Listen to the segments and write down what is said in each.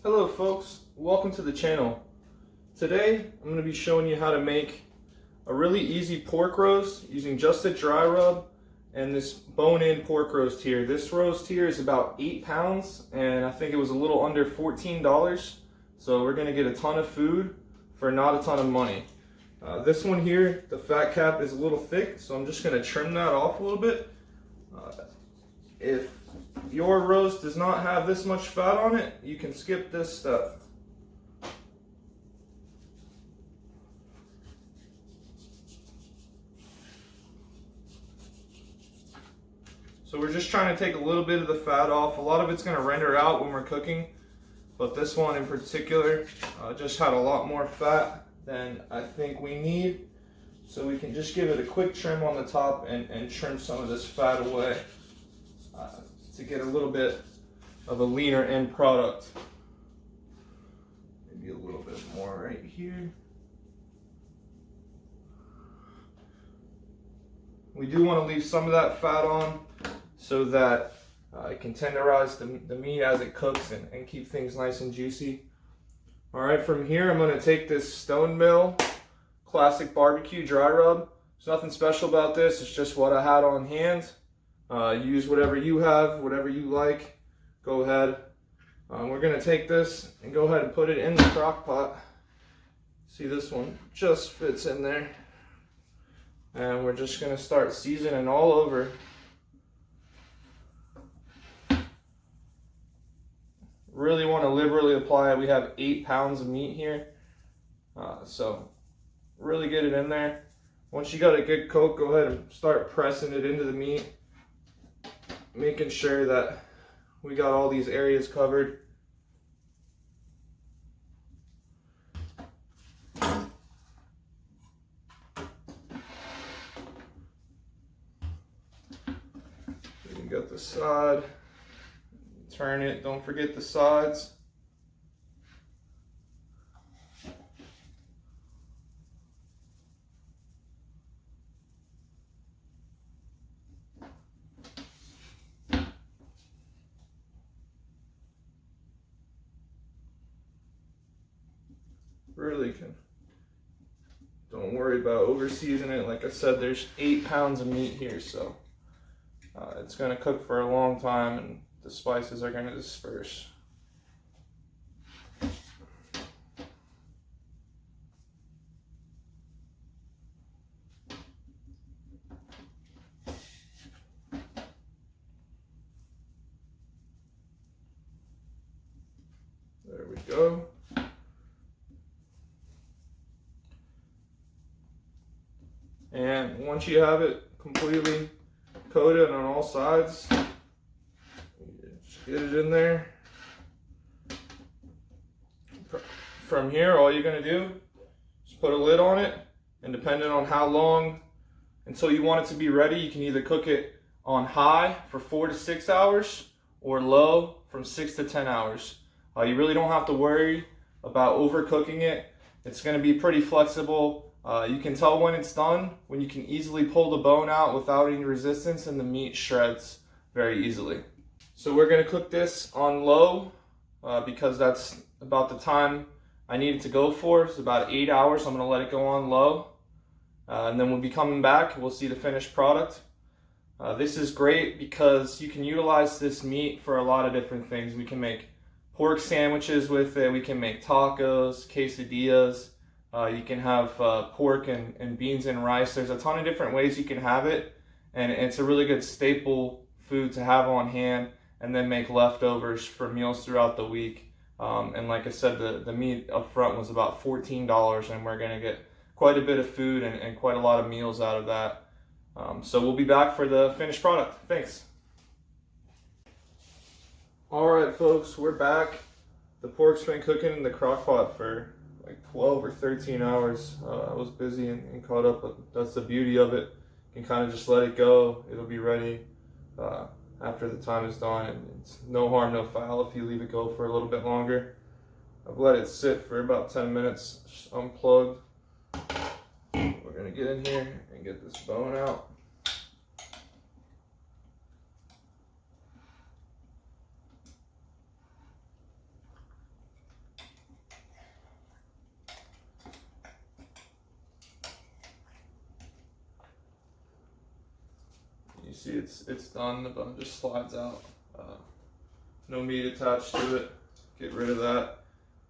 Hello folks, welcome to the channel. Today I'm going to be showing you how to make a really easy pork roast using just a dry rub and this bone-in pork roast here. This roast here is about 8 pounds and I think it was a little under $14. So we're going to get a ton of food for not a ton of money. This one here, the fat cap is a little thick, so I'm just going to trim that off a little bit. If your roast does not have this much fat on it, you can skip this step. So we're just trying to take a little bit of the fat off. A lot of it's going to render out when we're cooking, but this one in particular just had a lot more fat than I think we need. So we can just give it a quick trim on the top and trim some of this fat away to get a little bit of a leaner end product. Maybe a little bit more right here. We do want to leave some of that fat on so that it can tenderize the meat as it cooks and keep things nice and juicy. Alright, from here I'm going to take this Stone Mill Classic Barbecue Dry Rub. There's nothing special about this, it's just what I had on hand. Use whatever you have, whatever you like, go ahead. We're going to take this and go ahead and put it in the crock pot. See, this one just fits in there. And we're just going to start seasoning all over. Really want to liberally apply it. We have 8 pounds of meat here. So really get it in there. Once you got a good coat, go ahead and start pressing it into the meat. Making sure that we got all these areas covered. You got the side. Turn it, don't forget the sides. Really can. Don't worry about over seasoning it. Like I said, there's 8 pounds of meat here, so it's going to cook for a long time and the spices are going to disperse. There we go. And once you have it completely coated on all sides, just get it in there. From here, all you're going to do is put a lid on it, and depending on how long until you want it to be ready, you can either cook it on high for 4 to 6 hours or low from 6 to 10 hours. You really don't have to worry about overcooking it. It's going to be pretty flexible. You can tell when it's done when you can easily pull the bone out without any resistance, and the meat shreds very easily. So we're going to cook this on low because that's about the time I need it to go for. It's about 8 hours. I'm going to let it go on low, and then we'll be coming back. We'll see the finished product. This is great because you can utilize this meat for a lot of different things. We can make pork sandwiches with it. We can make tacos, quesadillas. You can have pork and beans and rice. There's a ton of different ways you can have it, and it's a really good staple food to have on hand and then make leftovers for meals throughout the week. And like I said, the meat up front was about $14, and we're going to get quite a bit of food and quite a lot of meals out of that. So we'll be back for the finished product. Thanks. Alright folks, we're back. The pork's been cooking in the crock pot for like 12 or 13 hours. I was busy and caught up, but that's the beauty of it. You can kind of just let it go. It'll be ready after the time is done. And it's no harm, no foul if you leave it go for a little bit longer. I've let it sit for about 10 minutes, just unplugged. We're gonna get in here and get this bone out. see it's done. The bun just slides out. No meat attached to it. Get rid of that.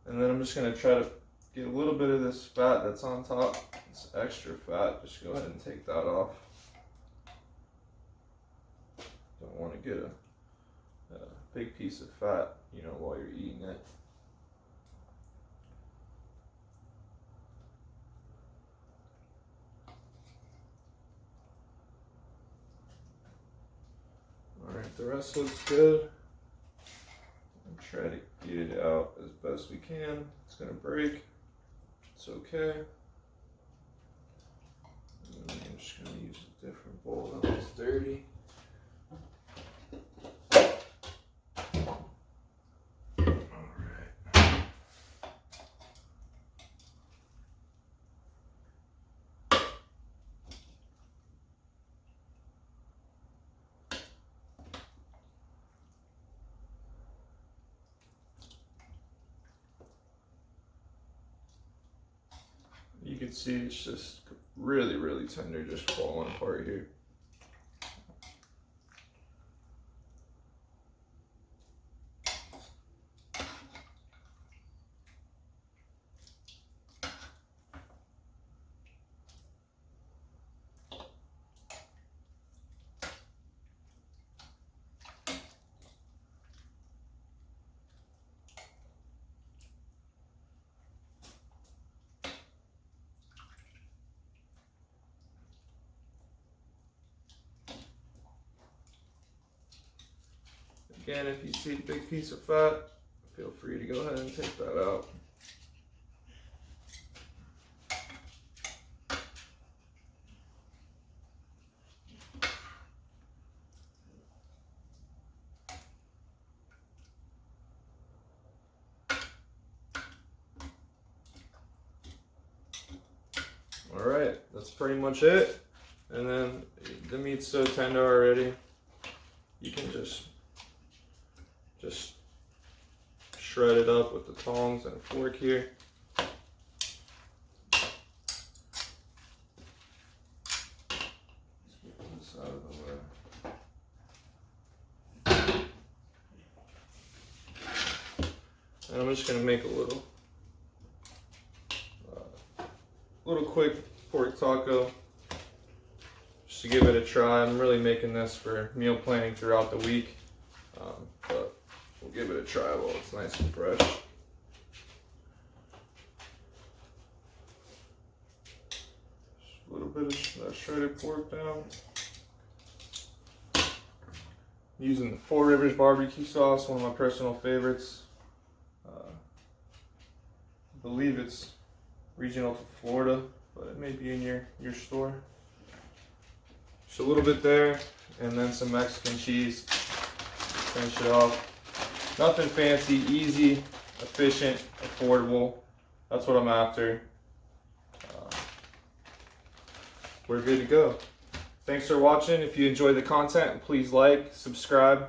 And then I'm just gonna try to get a little bit of this fat that's on top. This extra fat, just go ahead and take that off. Don't want to get a big piece of fat, you know, while you're eating it. Alright, the rest looks good. And try to get it out as best we can. It's gonna break. It's okay. And I'm just gonna use a different bowl that was dirty. You can see it's just really, really tender, just falling apart here. Again, if you see a big piece of fat, feel free to go ahead and take that out. Alright, that's pretty much it. And then the meat's so tender already, you can just shred it up with the tongs and a fork here. Let's get this out of the way. And I'm just gonna make a little quick pork taco just to give it a try. I'm really making this for meal planning throughout the week, but we'll give it a try while it's nice and fresh. Just a little bit of that shredded pork down. Using the 4 Rivers barbecue sauce, one of my personal favorites. I believe it's regional to Florida, but it may be in your store. Just a little bit there, and then some Mexican cheese. Finish it off. Nothing fancy, easy, efficient, affordable. That's what I'm after. We're good to go. Thanks for watching. If you enjoyed the content, please like, subscribe.